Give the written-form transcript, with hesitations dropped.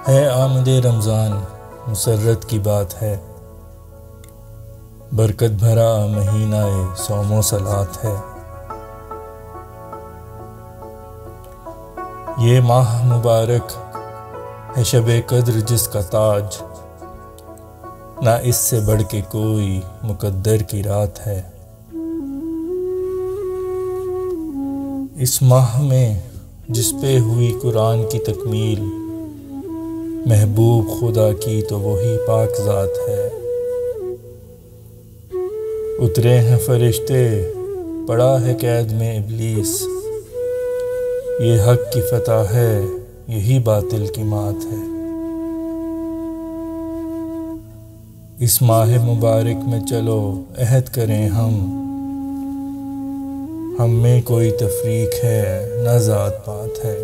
है आमदे रमज़ान मुसर्रत की बात है, बरकत भरा महीनाए सौमो सलात है। ये माह मुबारक है शबे कद्र जिसका ताज, ना इससे बढ़ के कोई मुकद्दर की रात है। इस माह में जिस पे हुई कुरान की तकमील, महबूब खुदा की तो वही पाक ज़ात है। उतरे हैं फरिश्ते, पड़ा है कैद में इब्लीस, ये हक की फतह है, यही बातिल की मात है। इस माह मुबारक में चलो अहद करें हम में कोई तफरीक है न ज़ात पात है।